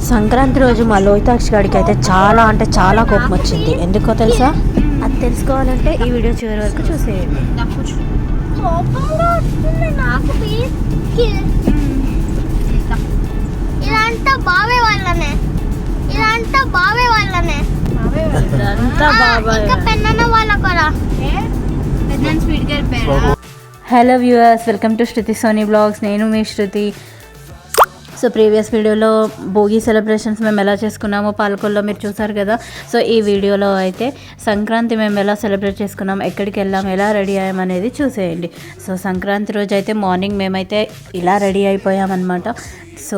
సంక్రాంతి రోజు మా లోహితాక్షి గారికి అయితే చాలా అంటే చాలా కోపం వచ్చింది. ఎందుకో తెలుసా? అది తెలుసుకోవాలంటే ఈ వీడియో చివరి వరకు చూసేయండి. ఇదంతా బావే వాళ్ళనే వాళ్ళ కూడా. Hello viewers, welcome to Shruti Soni blogs. నేను మీ శృతి. సో ప్రీవియస్ వీడియోలో భోగి సెలబ్రేషన్స్ మేము ఎలా చేసుకున్నామో పాలకొల్లో మీరు చూసారు కదా. సో ఈ వీడియోలో అయితే సంక్రాంతి మేము ఎలా సెలబ్రేట్ చేసుకున్నాం, ఎక్కడికి వెళ్ళాం, ఎలా రెడీ అయ్యామనేది చూసేయండి. సో సంక్రాంతి రోజు అయితే మార్నింగ్ మేమైతే ఇలా రెడీ అయిపోయామన్నమాట. సో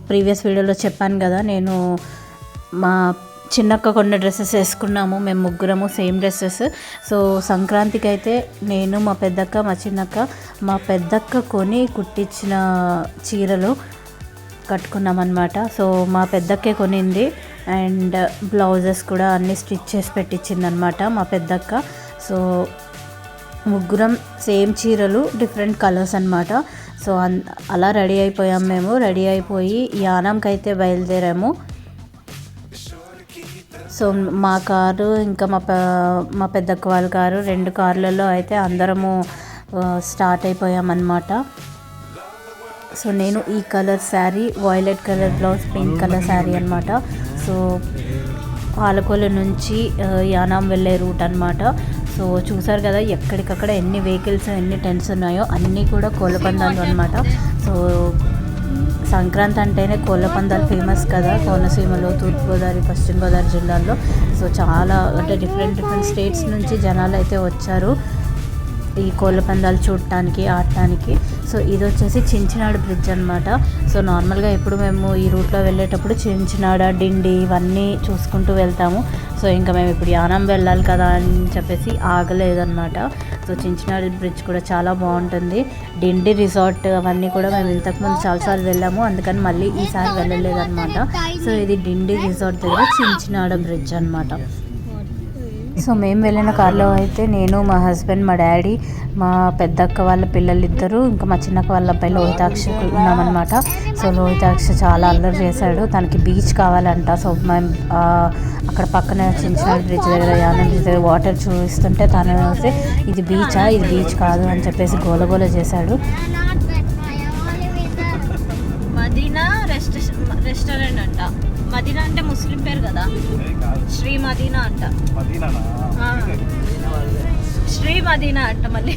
ప్రీవియస్ వీడియోలో చెప్పాను కదా, నేను మా చిన్నక్క కొన్ని డ్రెస్సెస్ వేసుకున్నాము, మేము ముగ్గురము సేమ్ డ్రెస్సెస్. సో సంక్రాంతికి అయితే నేను, మా పెద్దక్క, మా చిన్నక్క, మా పెద్దక్క కొని కుట్టించిన చీరలు కట్టుకున్నామన్నమాట. సో మా పెద్దక్కే కొనింది అండ్ బ్లౌజెస్ కూడా అన్నీ స్టిచ్ చేసి పెట్టించిందనమాట మా పెద్దక్క. సో ముగ్గురం సేమ్ చీరలు, డిఫరెంట్ కలర్స్ అనమాట. సో అలా రెడీ అయిపోయాం. మేము రెడీ అయిపోయి యానంకి అయితే బయలుదేరాము. సో మా కారు ఇంకా మా పెద్దక్క వాళ్ళ కారు, 2 కార్లలో అయితే అందరము స్టార్ట్ అయిపోయామన్నమాట. సో నేను ఈ colour sari, violet colour blouse, pink colour sari అనమాట. సో పాలకొల్లు నుంచి యానాం వెళ్ళే రూట్ అనమాట. సో చూసారు కదా ఎక్కడికక్కడ ఎన్ని వెహికల్స్, ఎన్ని టెంట్స్ ఉన్నాయో అన్నీ కూడా కోళ్ళ పందాలు అనమాట. సో సంక్రాంతి అంటేనే కోళ్ళ పందాలు ఫేమస్ కదా, కోనసీమలో, తూర్పుగోదావరి, పశ్చిమ గోదావరి జిల్లాల్లో. సో చాలా అంటే డిఫరెంట్ స్టేట్స్ నుంచి జనాలు అయితే వచ్చారు ఈ కోళ్ళ పందాలు చూడటానికి, ఆడటానికి. సో ఇది వచ్చేసి చించినాడు బ్రిడ్జ్ అనమాట. సో నార్మల్గా ఎప్పుడు మేము ఈ రూట్లో వెళ్ళేటప్పుడు చించినాడ, డిండి ఇవన్నీ చూసుకుంటూ వెళ్తాము. సో ఇంకా మేము ఇప్పుడు యానం వెళ్ళాలి కదా అని చెప్పేసి ఆగలేదన్నమాట. సో చించినాడు బ్రిడ్జ్ కూడా చాలా బాగుంటుంది. డిండి రిసార్ట్ అవన్నీ కూడా మేము ఇంతకుముందు చాలాసార్లు వెళ్ళాము, అందుకని మళ్ళీ ఈసారి వెళ్ళలేదన్నమాట. సో ఇది డిండి రిసార్ట్ దగ్గర చించినాడ బ్రిడ్జ్ అనమాట. సో మేము వెళ్ళిన కార్లో అయితే నేను, మా హస్బెండ్, మా డాడీ, మా పెద్దక్క వాళ్ళ పిల్లలిద్దరు, ఇంకా మా చిన్నక్క వాళ్ళ అబ్బాయి లోహితాక్ష ఉన్నామన్నమాట. సో లోహితాక్ష చాలా అల్లరి చేశాడు, తనకి బీచ్ కావాలంట. సో మేము అక్కడ పక్కన చించినాడు బ్రిడ్జ్ దగ్గర, యానం బ్రిడ్జ్ దగ్గర వాటర్ చూపిస్తుంటే తను వస్తే ఇది బీచా, ఇది బీచ్ కాదు అని చెప్పేసి గోలగోల చేశాడు. మదీనా రెస్టారెంట్ అంట. మదీనా అంటే ముస్లిం పేరు కదా, శ్రీ మదీనా అంట. శ్రీ మదీనా అంట. మళ్ళీ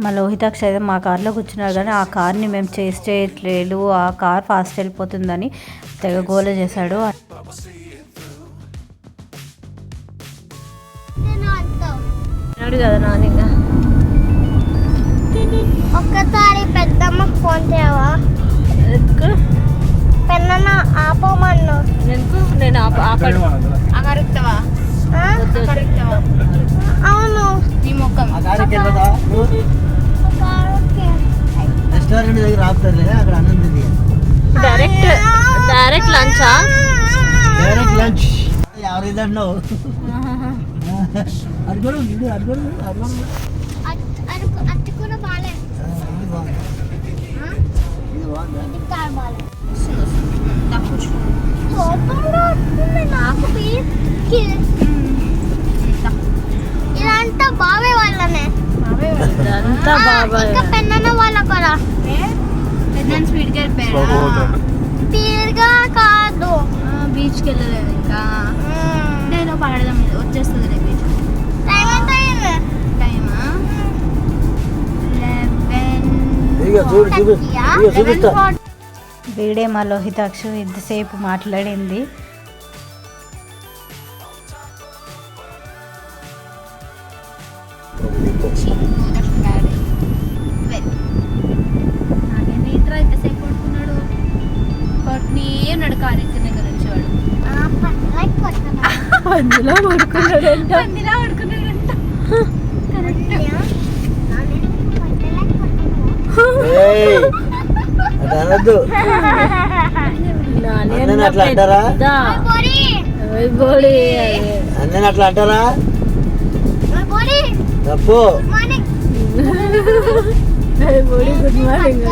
మా లోహితాక్ష అయితే మా కార్లో కూర్చున్నారు, కానీ ఆ కార్ని మేము చేసి చేయట్లేదు, ఆ కార్ ఫాస్ట్ వెళ్ళిపోతుందని తెగ గోల చేశాడు. కదా నానిగా ఒక్కసారి పెద్దమ్మకు ఫోన్ చేయవా? పెన్న ఆపమన్ను. నేను ఆపడు. అకరుతావా? అవును, నీ ముఖం రెస్టారెంట్ దగ్గర ఆపుతారులే, అక్కడ అన్నం తింది. డైరెక్ట్ లంచా? డైరెక్ట్ లంచ్ ఎవరిదన్నావు? అడుగుడు అడుగుడు అడుగుడు. అట్టి కూడా బాగాలేదు. ఇదంతా బావే వాళ్ళనే. అంతా బాబాయ్. ఇంకా పెన్న వాళ్ళ కూడా. పెద్ద స్పీడ్కి వెళ్ళిపోయా. స్పీడ్గా కాదు, బీచ్కి వెళ్ళలేదు ఇంకా. నేను పడదాం, వచ్చేస్తుంది బీచ్. టైం ఎంత అయింది? టైమా 11:30. వీడే మా లోహితాక్ష ఇంతసేపు మాట్లాడింది. ఎంతసేపు పడుకున్నాడు? కొట్టినే ఉన్నాడు కారు ఎక్కిన దగ్గర నుంచి. వాడు అందులో పడుకున్నాడంట. అందులో పడుకున్నాడంట. అనద్దు. అన్నని అట్లా అంటారా? అన్నని అట్లా అంటారా? తప్పు. Good morning.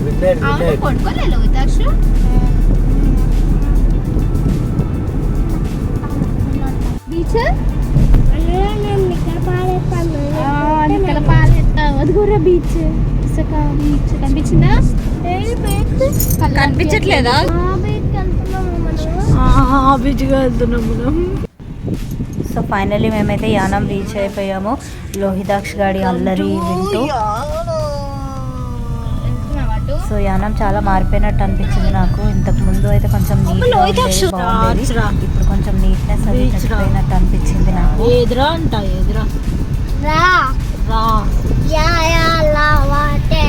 Midnight midnight కొనుక్కోలేదు వితాక్ష బీచ్ ఇక్కడ పాలేస్తావు అదిగోరా బీచ్ ఇసుక బీచ్ కనిపించిందా కనిపించట్లేదా బీచ్గా వెళ్తున్నాం మనం. సో ఫైనల్లీ మేమైతే యానం రీచ్ అయిపోయాము. లోహితాక్ష్ గాడి అల్లరి వింటూ. సో యానం చాలా మారిపోయినట్టు అనిపించింది నాకు. ఇంతకు ముందు అయితే కొంచెం లోహితాక్ష్ నీట్ ఇప్పుడు కొంచెం నీట్నెస్ అది తగ్గిపోయినట్టు అనిపించింది నాకు. ఎదురా అంట ఎదురా రా రా యా యా లా వాటే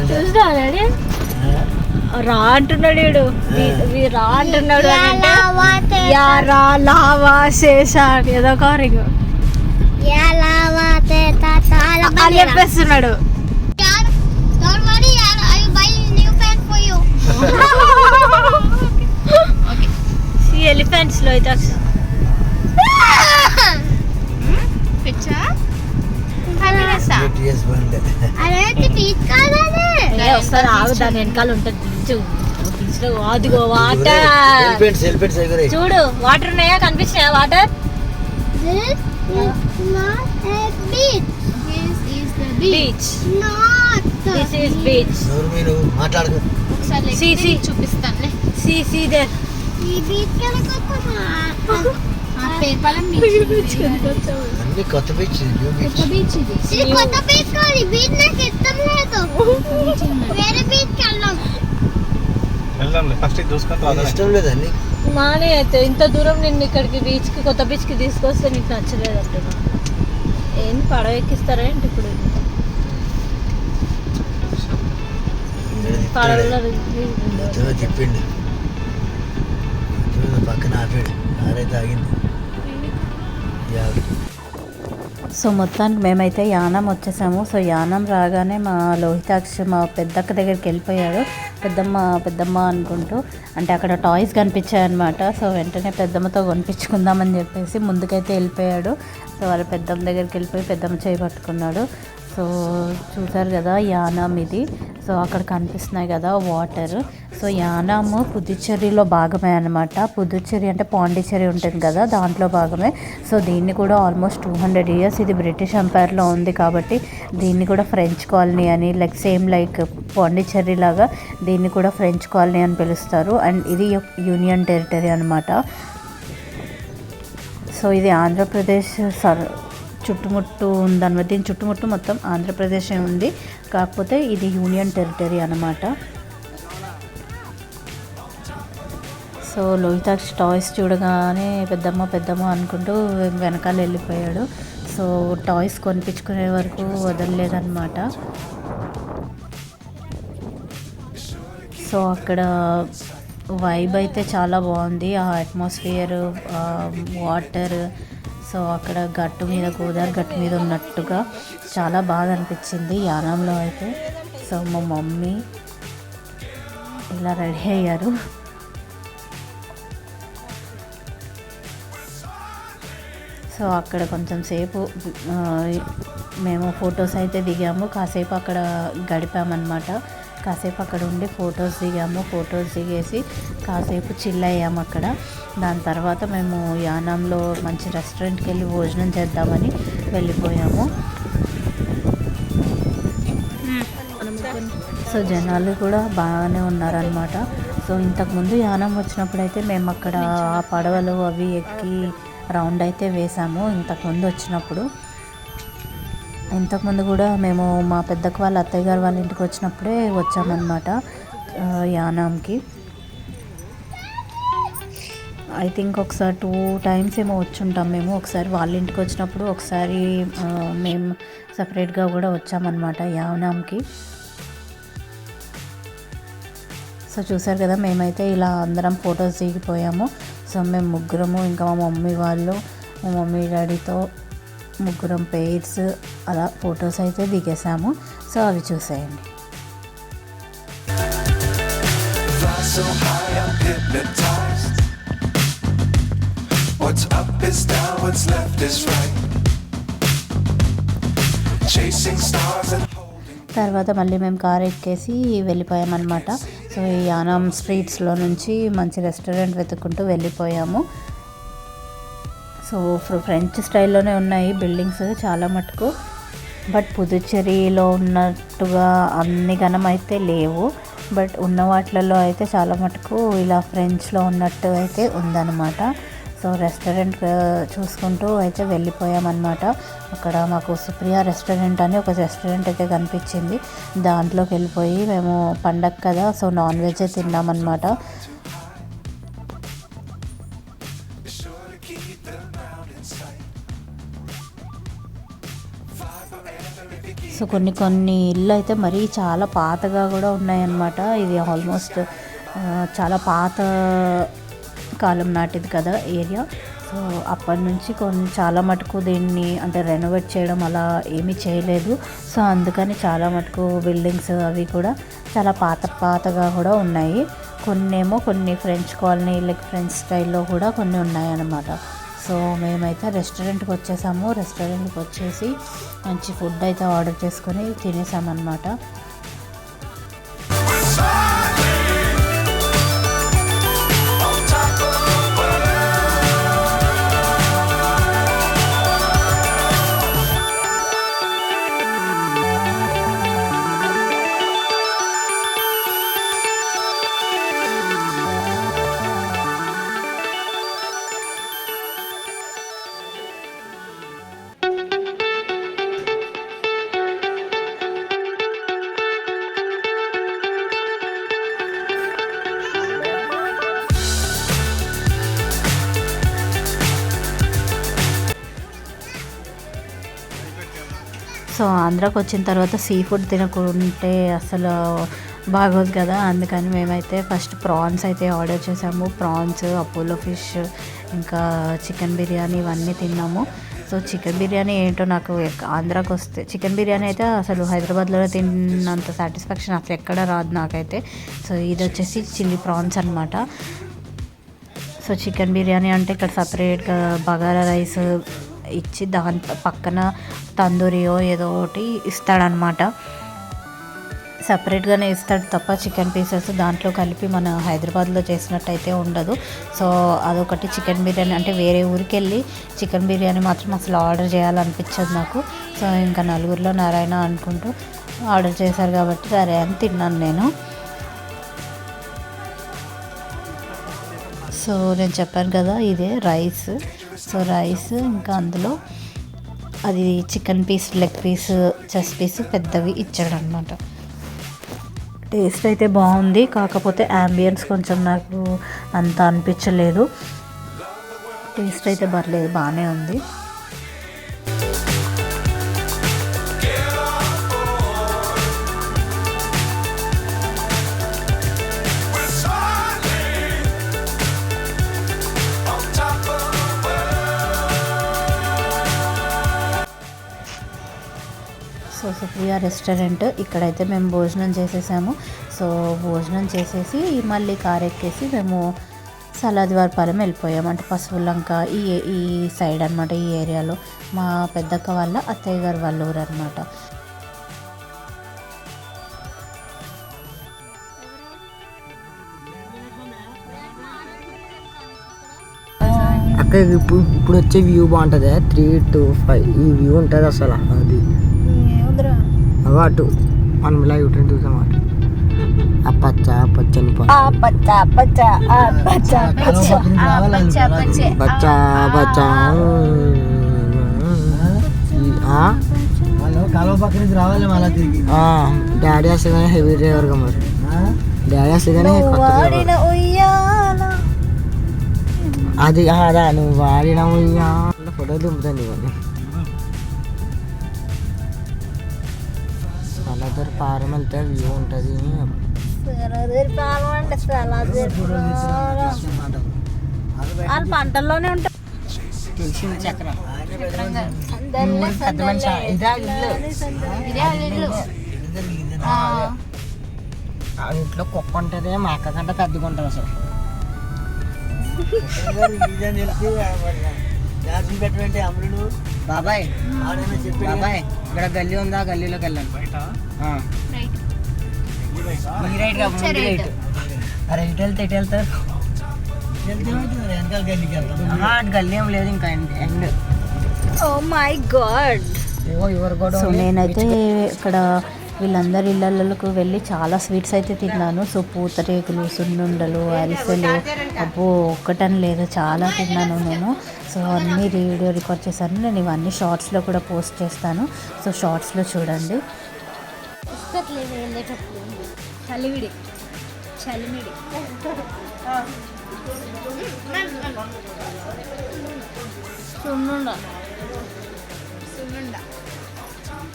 చూసినా డాడీ రా అంటున్నాడు వీడు రా అంటున్నాడు అని అంటే వాటే యా రా లావా శేషా ఏదో కారింగ్ యా లా వాటే తాతాల అని చెప్పేస్తున్నాడు. Don't worry, I will buy new pants for you. ఈ ఎలిఫెంట్స్ లో అయితే టీఎస్ బండి అరే బీచ్ కాదనే వస్తారు ఆగు దాని వెనకాల ఉంటుంది బీచ్ లో అదిగో వాటర్ ఎలిఫెంట్స్ ఎలిఫెంట్స్ ఎగురాయి. చూడు వాటర్ ఉన్నాయా కనిపిస్తున్నాయా water This is not a beach. This is the beach Not the this is beach ఎవరు మీరు మాట్లాడుకో. సీ చూపిస్తానులే సీ దేర్ ఈ బీచ్ కనుకొస్తున్నా అన్ని కొత్త బీచ్ న్యూ బీచ్. ఇది కొత్త బీచ్ కాదు. ఈ బీచ్ నాకు ఇష్టం లేదు. వేరే బీచ్ వెళ్దాం. ఇష్టం లేదు అన్ని. మానే అయితే ఇంత దూరం నేను ఇక్కడికి బీచ్ కి కొత్త బీచ్ కి తీసుకొస్తే నీకు నచ్చలేదు అంటున్నా. ఏంది పడవ ఎక్కిస్తారా ఏంటి ఇప్పుడు పడవలో చెప్పిండు పక్కన ఆపాడు ఆరైతే ఆగింది. సో మొత్తానికి మేమైతే యానం వచ్చేసాము. సో యానం రాగానే మా లోహితాక్ష మా పెద్దక్క దగ్గరికి వెళ్ళిపోయాడు. పెద్దమ్మ అనుకుంటూ. అంటే అక్కడ టాయ్స్ కనిపించాయన్నమాట. సో వెంటనే పెద్దమ్మతో కొనిపించుకుందామని చెప్పేసి ముందుకైతే వెళ్ళిపోయాడు. సో వాళ్ళ పెద్దమ్మ దగ్గరికి వెళ్ళిపోయి పెద్దమ్మ చేయి పట్టుకున్నాడు. సో చూసారు కదా యానం ఇది. సో అక్కడ కనిపిస్తున్నాయి కదా వాటర్. సో యానాము పుదుచ్చేరిలో భాగమే అనమాట. పుదుచ్చేరి అంటే పాండిచ్చేరి ఉంటుంది కదా, దాంట్లో భాగమే. సో దీన్ని కూడా ఆల్మోస్ట్ 200 years ఇది బ్రిటిష్ ఎంపైర్లో ఉంది కాబట్టి దీన్ని కూడా ఫ్రెంచ్ కాలనీ అని సేమ్ లైక్ పాండిచ్చేరి లాగా దీన్ని కూడా ఫ్రెంచ్ కాలనీ అని పిలుస్తారు. అండ్ ఇది యూనియన్ టెరిటరీ అనమాట. సో ఇది ఆంధ్రప్రదేశ్ చుట్టుముట్టు ఉందన్నమాట. దీని చుట్టుముట్టు మొత్తం ఆంధ్రప్రదేశే ఉంది, కాకపోతే ఇది యూనియన్ టెరిటరీ అన్నమాట. సో లోహితాక్ష టాయ్స్ చూడగానే పెద్దమ్మ అనుకుంటూ వెనకాల వెళ్ళిపోయాడు. సో టాయ్స్ కొనిపించుకునే వరకు వదలలేదన్నమాట. సో అక్కడ వైబ్ అయితే చాలా బాగుంది. ఆ అట్మాస్ఫియర్, వాటర్. సో అక్కడ గట్టు మీద గోదావరి గట్టు మీద ఉన్నట్టుగా చాలా బాగా అనిపించింది యానంలో అయితే. సో మా మమ్మీ ఇలా రెడీ అయ్యారు. సో అక్కడ కొంచెం సేపు మేము ఫొటోస్ అయితే దిగాము. కాసేపు అక్కడ గడిపామన్నమాట. కాసేపు అక్కడ ఉండి ఫొటోస్ దిగాము. ఫొటోస్ దిగేసి కాసేపు చిల్ అయ్యాము అక్కడ. దాని తర్వాత మేము యానంలో మంచి రెస్టారెంట్కి వెళ్ళి భోజనం చేద్దామని వెళ్ళిపోయాము. సో జనాలు కూడా బాగానే ఉన్నారనమాట. సో ఇంతకుముందు యానం వచ్చినప్పుడు అయితే మేము అక్కడ ఆ పడవలు అవి ఎక్కి రౌండ్ అయితే వేసాము. ఇంతకుముందు వచ్చినప్పుడు ఇంతకుముందు కూడా మేము మా పెద్దక్క వాళ్ళ అత్తయ్య గారు వాళ్ళ ఇంటికి వచ్చినప్పుడే వచ్చామన్నమాట యానంకి. ఐ థింక్ ఒకసారి 2 times ఏమో వచ్చుంటాం మేము. ఒకసారి వాళ్ళ ఇంటికి వచ్చినప్పుడు, ఒకసారి మేము సపరేట్గా కూడా వచ్చామన్నమాట యానంకి. సో చూసారు కదా, మేమైతే ఇలా అందరం ఫొటోస్ దిగిపోయాము. సో మేము ముగ్గురము, ఇంకా మా మమ్మీ వాళ్ళు, మా మమ్మీ డాడీతో ముగ్గురం పెయిర్స్ అలా ఫొటోస్ అయితే దిగేసాము. సో అవి చూసేయండి. What's up is down, what's left is right. తర్వాత మళ్ళీ మేము కార్ ఎక్కేసి వెళ్ళిపోయామన్నమాట. సో ఈ యానాం స్ట్రీట్స్లో నుంచి మంచి రెస్టారెంట్ వెతుక్కుంటూ వెళ్ళిపోయాము. సో ఫ్రెంచ్ స్టైల్లోనే ఉన్నాయి బిల్డింగ్స్ చాలా మటుకు, బట్ పుదుచ్చేరిలో ఉన్నట్టుగా అన్ని ఘనం అయితే లేవు. బట్ ఉన్న వాటిలలో అయితే చాలా మటుకు ఇలా ఫ్రెంచ్లో ఉన్నట్టు అయితే ఉందన్నమాట. సో రెస్టారెంట్ చూసుకుంటూ అయితే వెళ్ళిపోయామన్నమాట. అక్కడ మాకు సుప్రియ రెస్టారెంట్ అని ఒక రెస్టారెంట్ అయితే కనిపించింది. దాంట్లోకి వెళ్ళిపోయి మేము పండగ కదా, సో నాన్ వెజ్ తిన్నామన్నమాట. సో కొన్ని ఇళ్ళు అయితే మరీ చాలా పాతగా కూడా ఉన్నాయన్నమాట. ఇది ఆల్మోస్ట్ చాలా పాత కాలం నాటిది కదా ఏరియా. సో అప్పటి నుంచి చాలా మటుకు దీన్ని అంటే రెనోవేట్ చేయడం అలా ఏమీ చేయలేదు. సో అందుకని చాలా మటుకు బిల్డింగ్స్ అవి కూడా చాలా పాతగా కూడా ఉన్నాయి. కొన్ని ఫ్రెంచ్ కాలనీ లైక్ ఫ్రెంచ్ స్టైల్లో కూడా కొన్ని ఉన్నాయన్నమాట. సో మేమైతే రెస్టారెంట్కి వచ్చేసాము. రెస్టారెంట్కి వచ్చేసి మంచి ఫుడ్ అయితే ఆర్డర్ చేసుకొని తినేసామన్నమాట. సో ఆంధ్రాకి వచ్చిన తర్వాత సీ ఫుడ్ తినకుంటే అసలు బాగోదు కదా. అందుకని మేమైతే ఫస్ట్ ప్రాన్స్ అయితే ఆర్డర్ చేసాము. ప్రాన్స్, అపోలో ఫిష్, ఇంకా చికెన్ బిర్యానీ ఇవన్నీ తిన్నాము. సో చికెన్ బిర్యానీ ఏంటో నాకు ఆంధ్రాకి వస్తే చికెన్ బిర్యానీ అయితే అసలు హైదరాబాద్లో తిన్నంత సాటిస్ఫాక్షన్ అసలు ఎక్కడ రాదు నాకైతే. సో ఇది వచ్చేసి చిల్లీ ప్రాన్స్ అనమాట. సో చికెన్ బిర్యానీ అంటే ఇక్కడ సపరేట్గా బగారా రైస్ ఇచ్చి దాని పక్కన తందూరియో ఏదో ఒకటి ఇస్తాడనమాట. సపరేట్గానే ఇస్తాడు తప్ప చికెన్ పీసెస్ దాంట్లో కలిపి మన హైదరాబాద్లో చేసినట్టయితే ఉండదు. సో అదొకటి. చికెన్ బిర్యానీ అంటే వేరే ఊరికి వెళ్ళి చికెన్ బిర్యానీ మాత్రం అసలు ఆర్డర్ చేయాలనిపించదు నాకు. సో ఇంకా నలుగురిలో నారాయణ అనుకుంటూ ఆర్డర్ చేశారు కాబట్టి సరే అని తిన్నాను నేను. సో నేను చెప్పాను కదా ఇదే రైస్. సో రైస్ ఇంకా అందులో అది chicken piece, leg piece, chest piece పెద్దవి ఇచ్చాడనమాట. టేస్ట్ అయితే బాగుంది, కాకపోతే యాంబియన్స్ కొంచెం నాకు అంత అనిపించలేదు. టేస్ట్ అయితే పర్లేదు, బాగానే ఉంది. సో సుప్రియ రెస్టారెంట్ ఇక్కడైతే మేము భోజనం చేసేసాము. సో భోజనం చేసేసి మళ్ళీ కార్ ఎక్కేసి మేము సలాదివారపాలెం వెళ్ళిపోయాము. అంటే పశువులంక ఈ సైడ్ అనమాట. ఈ ఏరియాలో మా పెద్దక్క వాళ్ళ అత్తయ్య గారు వాళ్ళ ఊరు అనమాట. అక్క ఇప్పుడు వచ్చే వ్యూ బాగుంటుంది. 3 to 5 ఈ వ్యూ ఉంటుంది అసలు. అది అటు మనం ఇలా యూటర్న్ చూసాం. పచ్చని కాలువ పక్క నుంచి రావాలి మళ్ళీ తిరిగి. డాడీ వస్తే హెవీ డ్రైవర్గా మరి డాడీ వస్తే అది అదా నువ్వు వాడిన ఫోటో దింపుతాను ఇవన్నీ. సలాదర్ పారం వెళ్తే వ్యూ ఉంటుంది. పంటల్లోనే ఉంటుంది. తెలిసింది చక్రం ఇంట్లో కుక్క ఉంటుంది, మా అక్క కంటే పెద్దగా ఉంటుంది అసలు. పెట్టినట్టే అమరుడు బాబాయ్ బాబాయ్ ఇక్కడ గల్లీ ఉందా గల్లీలోకి వెళ్ళండి బయట ఈ రైట్ కా ముందు రైట్ అరే ఇటు వెళ్తే ఇటు వెళ్తారు వెనకాల గల్లీకి వెళ్తాం అటు గల్లీ ఏం లేదు ఇంకా ఎండ్ ఓ మై గాడ్. ఎవరు కూడా సో నేనైతే ఇక్కడ వీళ్ళందరి ఇళ్ళకు వెళ్ళి చాలా స్వీట్స్ అయితే తిన్నాను. సో పూతరేకులు, సున్నుండలు, అరిసెలు, అబ్బో ఒక్కటని లేదు చాలా తిన్నాను నేను. సో అన్నీ వీడియో రికార్డ్ చేశాను. నేను ఇవన్నీ షార్ట్స్లో కూడా పోస్ట్ చేస్తాను. సో షార్ట్స్లో చూడండి. చలివిడి చలిమిడి సున్నుండ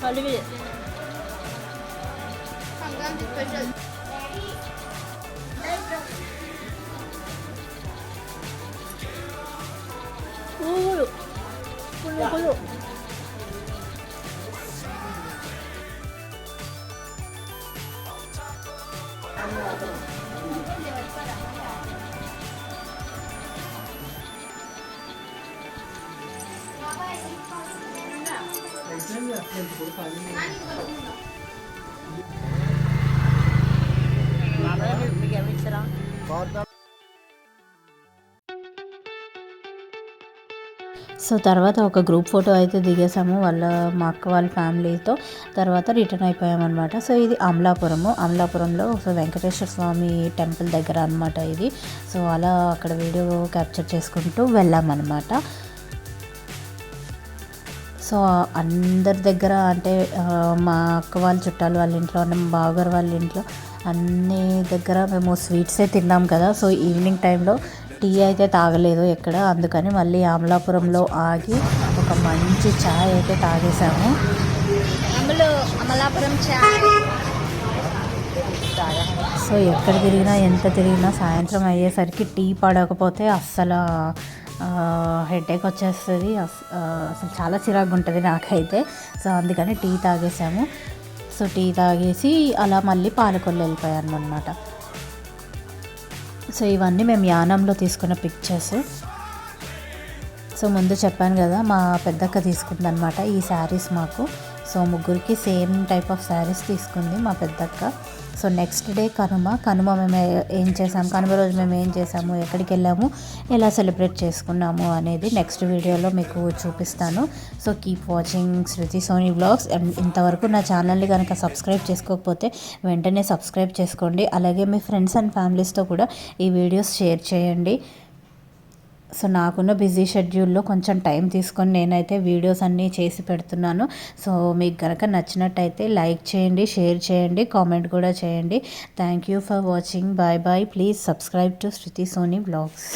చలివిడి పువ్వులు పువ్వులు సో తర్వాత ఒక గ్రూప్ ఫోటో అయితే దిగేసాము మా అక్క వాళ్ళ ఫ్యామిలీతో. తర్వాత రిటర్న్ అయిపోయామన్నమాట. సో ఇది అమలాపురంలో సో వెంకటేశ్వర స్వామి టెంపుల్ దగ్గర అనమాట ఇది. సో అలా అక్కడ వీడియో క్యాప్చర్ చేసుకుంటూ వెళ్ళామన్నమాట. సో అందరి దగ్గర అంటే మా అక్క వాళ్ళ చుట్టాలు వాళ్ళ ఇంట్లో మా బావగారు వాళ్ళ ఇంట్లో అన్ని దగ్గర మేము స్వీట్సే తిన్నాం కదా. సో ఈవినింగ్ టైంలో టీ అయితే తాగలేదు ఎక్కడ, అందుకని మళ్ళీ అమలాపురంలో ఆగి ఒక మంచి ఛాయ్ అయితే తాగేసాము. అమలాపురం చాయ్. సో ఎక్కడ తిరిగినా ఎంత తిరిగినా సాయంత్రం అయ్యేసరికి టీ పడకపోతే అస్సలు హెడేక్ వచ్చేస్తుంది. అసలు చాలా చిరాకుగా ఉంటుంది నాకైతే. సో అందుకని టీ తాగేసాము. సో టీ తాగేసి అలా మళ్ళీ పాలకొల్లు వెళ్ళిపోయాను అనమాట. సో ఇవన్నీ మేము యానంలో తీసుకున్న పిక్చర్స్. సో ముందు చెప్పాను కదా మా పెద్దక్క తీసుకుందనమాట ఈ శారీస్ మాకు. సో ముగ్గురికి సేమ్ టైప్ ఆఫ్ శారీస్ తీసుకుంది మా పెద్దక్క. సో నెక్స్ట్ డే కనుమ మేము ఏం చేసాము, కనుమ రోజు మేము ఏం చేసాము, ఎక్కడికి వెళ్ళాము, ఎలా సెలబ్రేట్ చేసుకున్నాము అనేది నెక్స్ట్ వీడియోలో మీకు చూపిస్తాను. So keep watching Shruti Soni vlogs. And ఇంతవరకు నా ఛానల్ని కనుక సబ్స్క్రైబ్ చేసుకోకపోతే వెంటనే సబ్స్క్రైబ్ చేసుకోండి. అలాగే మీ ఫ్రెండ్స్ అండ్ ఫ్యామిలీస్తో కూడా ఈ వీడియోస్ షేర్ చేయండి. సో నాకున్న బిజీ షెడ్యూల్లో కొంచెం టైం తీసుకొని నేనైతే వీడియోస్ అన్నీ చేసి పెడుతున్నాను. సో మీకు కనుక నచ్చినట్టయితే లైక్ చేయండి, షేర్ చేయండి, కామెంట్ కూడా చేయండి. Thank you for watching. Bye bye. Please subscribe to Shruti Soni vlogs.